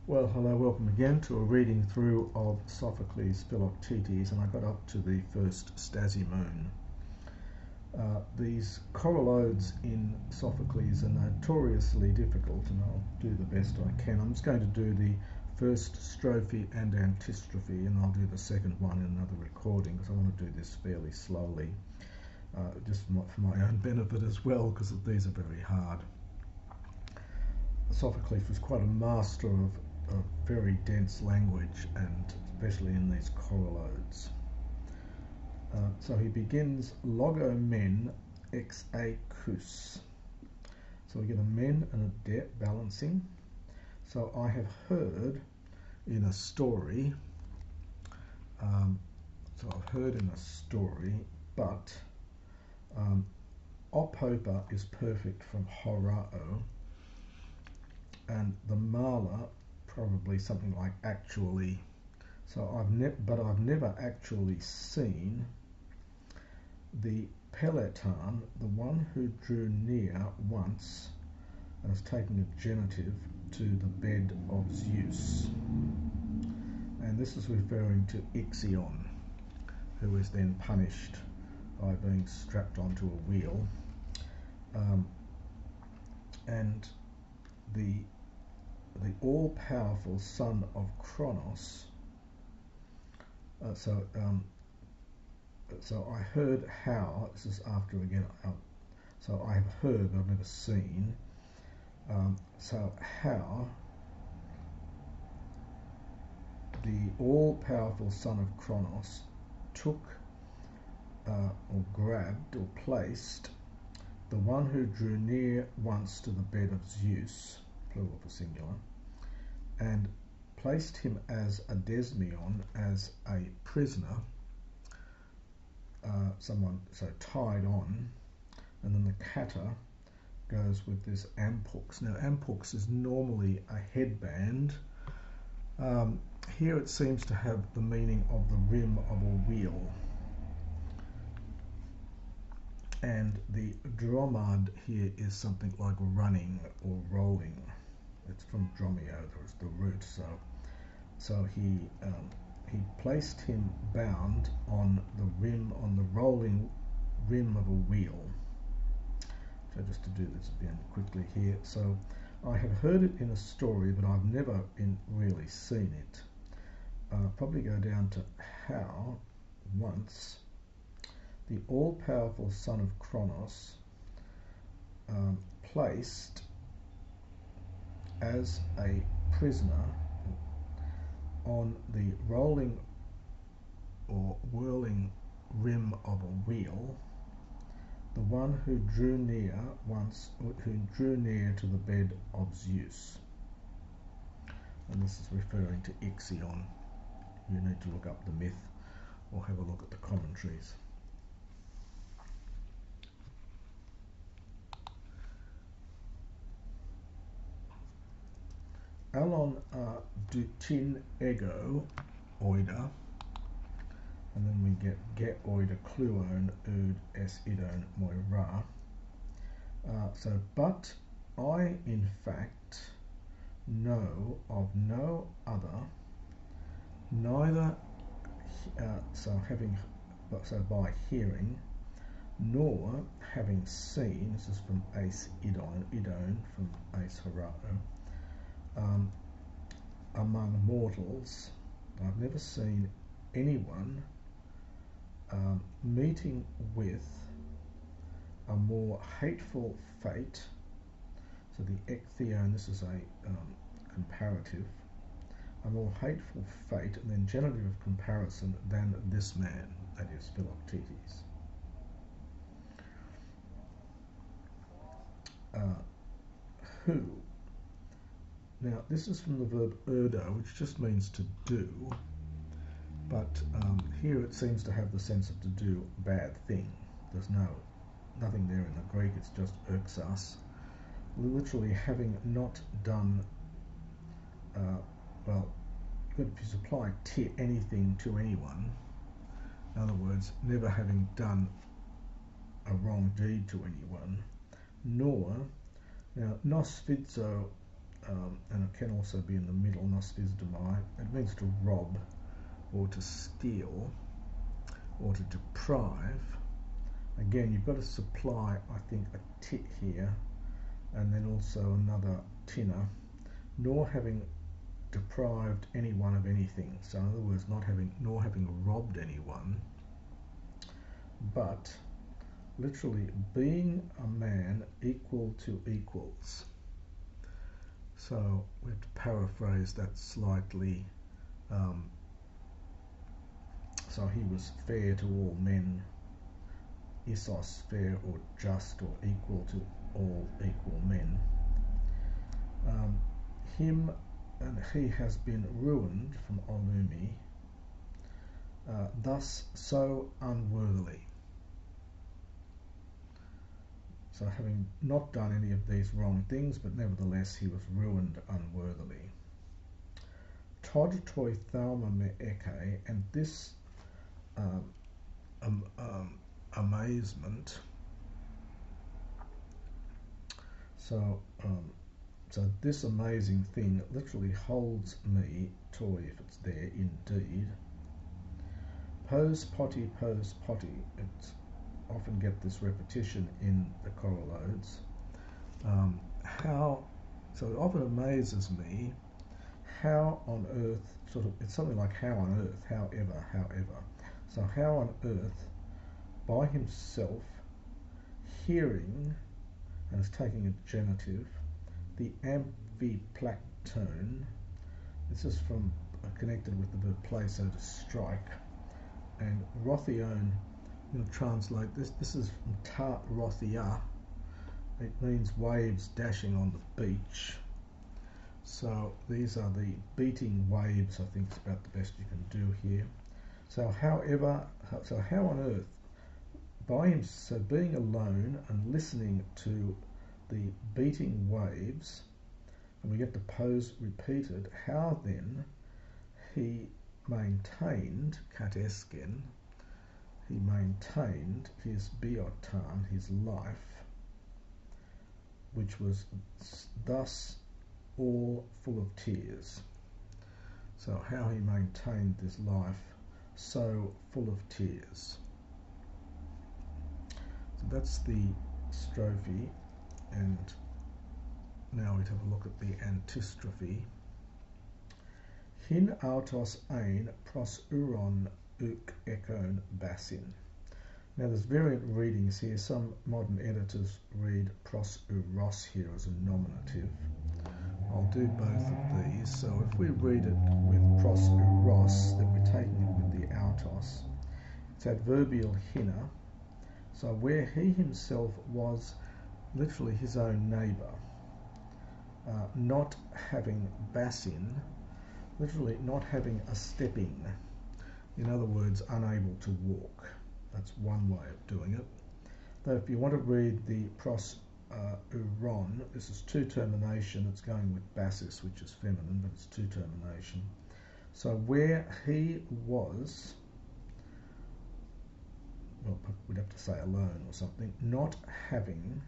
Well, hello, welcome again to a reading through of Sophokles' Philoktetes, and I got up to the first Stasimon. These coralodes in Sophokles are notoriously difficult, and I'll do the best I can. I'm just going to do the first strophe and antistrophe, and I'll do the second one in another recording because I want to do this fairly slowly, just for my own benefit as well, because these are very hard. Sophokles was quite a master of very dense language, and especially in these coralodes. So he begins logo men ex a kus. So we get a men and a de balancing. So I have heard in a story, but opopa is perfect from horao, and the mala probably something like actually. So I've never actually seen the Peloton, the one who drew near once, as taking a genitive, to the bed of Zeus. And this is referring to Ixion, who is then punished by being strapped onto a wheel. And the all-powerful son of Kronos. So I heard how. This is after again. So I have heard, but I've never seen. So how the all-powerful son of Kronos took or grabbed or placed the one who drew near once to the bed of Zeus, plural for singular, and placed him as a desmion, as a prisoner, so tied on, and then the kata goes with this ampux. Now ampux is normally a headband. Here it seems to have the meaning of the rim of a wheel. And the dromad here is something like running or rolling. It's from dromio, there's the root. So he placed him bound on the rolling rim of a wheel. So just to do this again quickly here. So I have heard it in a story, but I've never really seen it. Probably go down to how once the all-powerful son of Kronos placed as a prisoner on the rolling or whirling rim of a wheel the one who drew near to the bed of Zeus. And this is referring to Ixion. You need to look up the myth or have a look at the commentaries. Alon dutin ego oida, and then we get get oida kluon ud es idon moira. But I in fact know of no other, neither by hearing, nor having seen. This is from Ace Idon from Ace Horao. Among mortals, I've never seen anyone meeting with a more hateful fate. So the ektheon, this is a comparative, a more hateful fate, and then genitive of comparison, than this man, that is Philoktetes. Who? Now, this is from the verb erdo, which just means to do, but here it seems to have the sense of to do a bad thing. There's nothing there in the Greek, it's just erxas. Literally having not done, if you supply anything to anyone, in other words, never having done a wrong deed to anyone, nor, now, nos vidzo and it can also be in the middle, nostisdomai. It means to rob or to steal or to deprive. Again, you've got to supply, I think, a tit here, and then also another tinner, nor having deprived anyone of anything. So in other words, nor having robbed anyone, but literally being a man equal to equals. So we have to paraphrase that slightly. So he was fair to all men, isos, fair or just or equal to all equal men. Him and he has been ruined from Olumi, thus so unworthily. So having not done any of these wrong things, but nevertheless he was ruined unworthily. Tod toi thalma me eke, and this amazement, so this amazing thing literally holds me, toi if it's there indeed. Pose potty, it's often get this repetition in the correlates. So it often amazes me how on earth, it's something like how on earth, however. So how on earth, by himself, hearing, and it's taking a genitive, the amphiplactone, this is from connected with the verb play, so to strike, and rothione, I'm going to translate this. This is from ta rothia. It means waves dashing on the beach. So these are the beating waves, I think is about the best you can do here. So how on earth, by him, so being alone and listening to the beating waves, and we get the pose repeated, how then he maintained, katesken, he maintained his biotan, his life, which was thus all full of tears. So how he maintained this life so full of tears. So that's the strophe, and now we'd have a look at the antistrophe. Hin autos ein pros uron uk ekon basin. Now there's variant readings here. Some modern editors read pros uros here as a nominative. I'll do both of these. So if we read it with pros uros, then we're taking it with the autos. It's adverbial hina. So where he himself was literally his own neighbour, not having basin, literally not having a stepping. In other words, unable to walk. That's one way of doing it. Though if you want to read the pros uron, this is two termination. It's going with basis, which is feminine, but it's two termination. So where he was, well, we'd have to say alone or something, not having,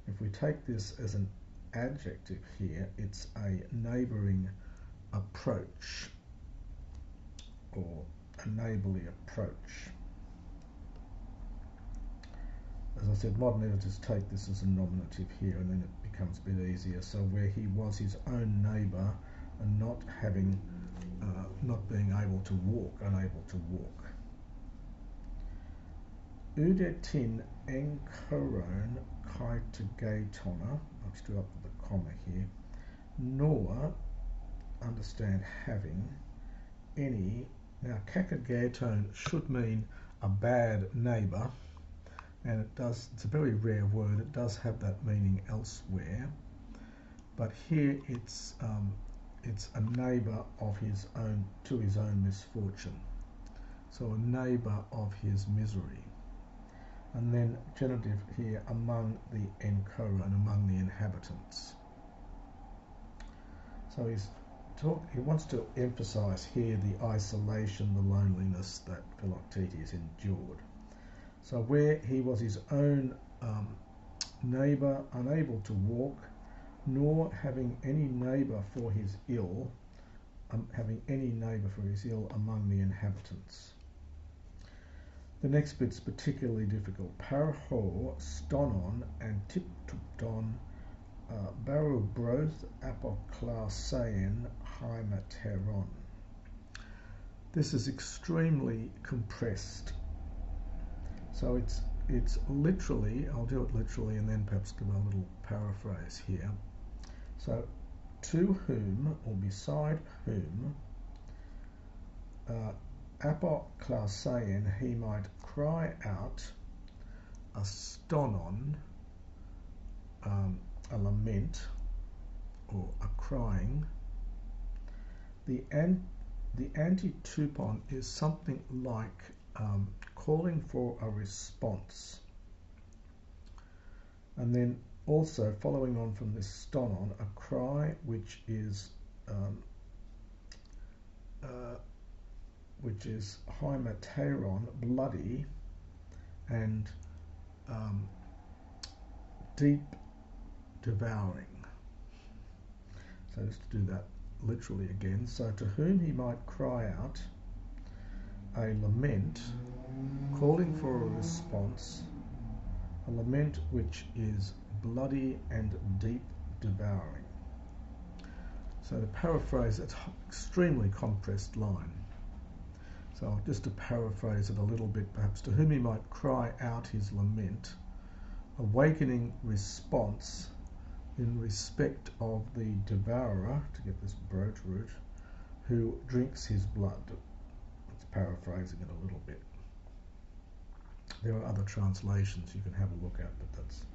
if we take this as an adjective here, it's a neighbouring approach, or a neighbourly approach. As I said, modern editors take this as a nominative here, and then it becomes a bit easier. So where he was his own neighbour and not having, not being able to walk, unable to walk. Udetin enkoron kaitagaitona, I've still up with the comma here, nor, understand having, any. Now kakagaitone should mean a bad neighbour, and it does, it's a very rare word, it does have that meaning elsewhere, but here it's a neighbour of his own, to his own misfortune, so a neighbour of his misery. And then genitive here, among the enkoron, among the inhabitants. So he wants to emphasise here the isolation, the loneliness that Philoktetes endured. So where he was his own neighbour, unable to walk, nor having any neighbour for his ill, among the inhabitants. The next bit's particularly difficult. Paraho, stonon, antiptupton, barubroth, apoklasein, hymateron. This is extremely compressed. So it's literally, I'll do it literally and then perhaps give a little paraphrase here. So, to whom or beside whom apoklasein he might cry out a stonon, a lament or a crying. The antitupon is something like calling for a response. And then also following on from this stonon, a cry which is hymateron, bloody, and deep devouring. So just to do that literally again. So to whom he might cry out a lament, calling for a response, a lament which is bloody and deep devouring. So to paraphrase, it's an extremely compressed line. So just to paraphrase it a little bit perhaps, to whom he might cry out his lament, awakening response in respect of the devourer, to get this brooch root, who drinks his blood. It's paraphrasing it a little bit. There are other translations you can have a look at, but that's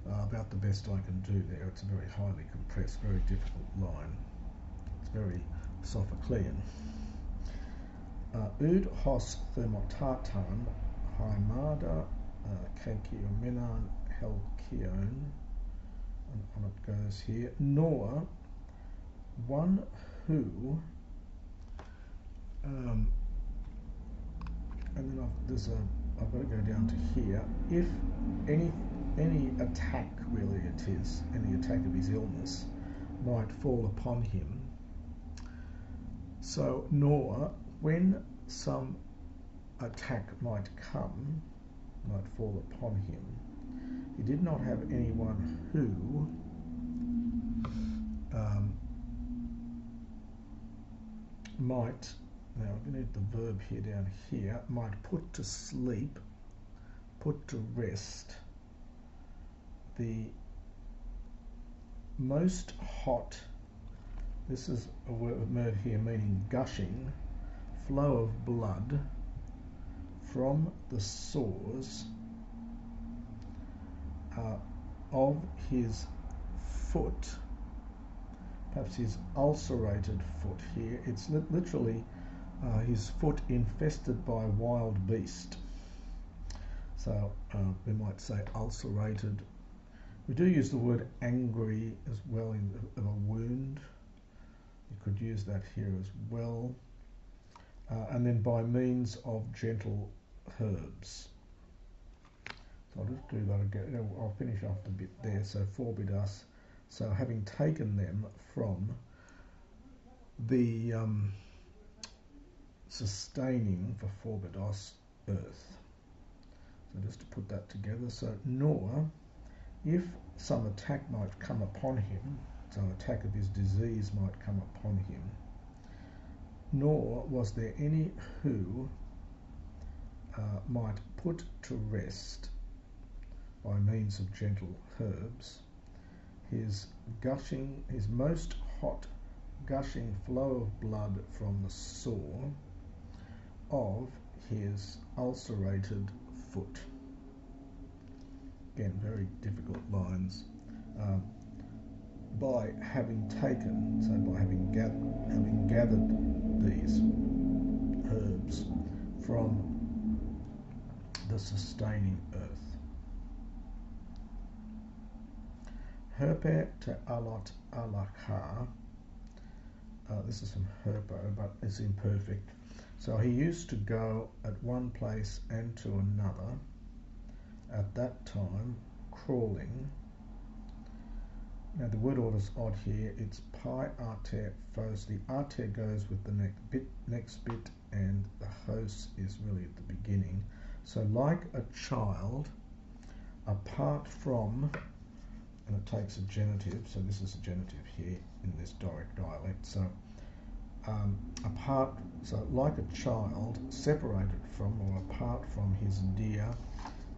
about the best I can do there. It's a very highly compressed, very difficult line. It's very Sophoklean. Ud hos thermotatan, hymada, kenkiomenan, helkion, and on it goes here, nor one who, and then I've got to go down to here, if any attack, really it is, any attack of his illness might fall upon him. So, nor when some attack might fall upon him, he did not have anyone who might, now I'm going to need the verb here down here, might put to sleep, put to rest, the most hot, this is a word here meaning gushing, flow of blood from the sores of his foot, perhaps his ulcerated foot here. It's literally his foot infested by a wild beast. So we might say ulcerated. We do use the word angry as well of a wound. You could use that here as well. And then by means of gentle herbs. So I'll just do that again. I'll finish off the bit there. So forbidas. So having taken them from the sustaining for forbidos earth. So just to put that together. So nor if some attack might come upon him, some attack of his disease might come upon him, nor was there any who might put to rest by means of gentle herbs his most hot gushing flow of blood from the sore of his ulcerated foot. Again, very difficult lines. By having taken, so by having gathered these herbs from the sustaining earth. Herpe te alot alakha. This is from Herpo, but it's imperfect. So he used to go at one place and to another, at that time crawling, Now the word order's odd here. It's pi arte phos. The arte goes with the next bit, and the hos is really at the beginning. So like a child, apart from, and it takes a genitive, so this is a genitive here in this Doric dialect. So so like a child, separated from or apart from his dear,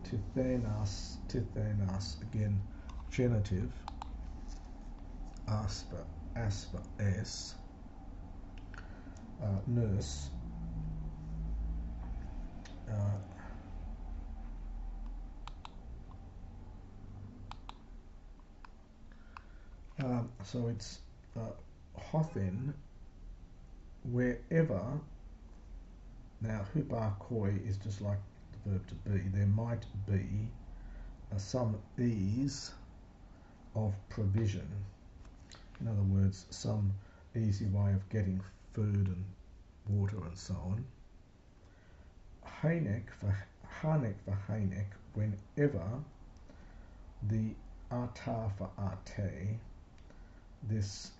tithenas, again, genitive, asper, s, nurse, so it's hothen, wherever. Now huparkoi is just like the verb to be. There might be some ease of provision. In other words, some easy way of getting food and water and so on. Hanek for Hanek, whenever the ata for ate, this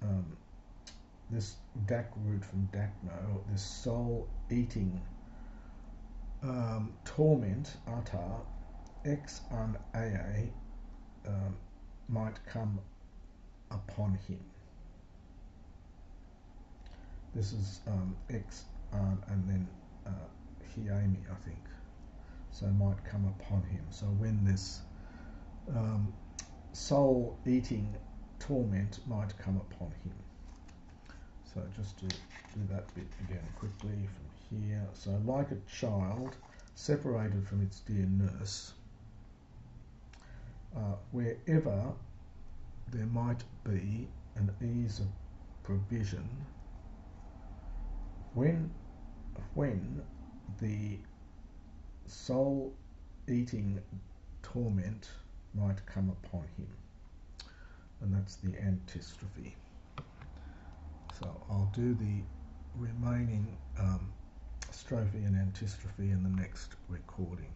dak root from dakno, this soul eating torment, ata, ex an aa, might come upon him. This is ex an and then hiami, I think. So might come upon him. So when this soul eating torment might come upon him. So just to do that bit again quickly from here. So like a child separated from its dear nurse, wherever there might be an ease of provision, when the soul eating torment might come upon him. And that's the antistrophe. So I'll do the remaining strophe and antistrophe in the next recording.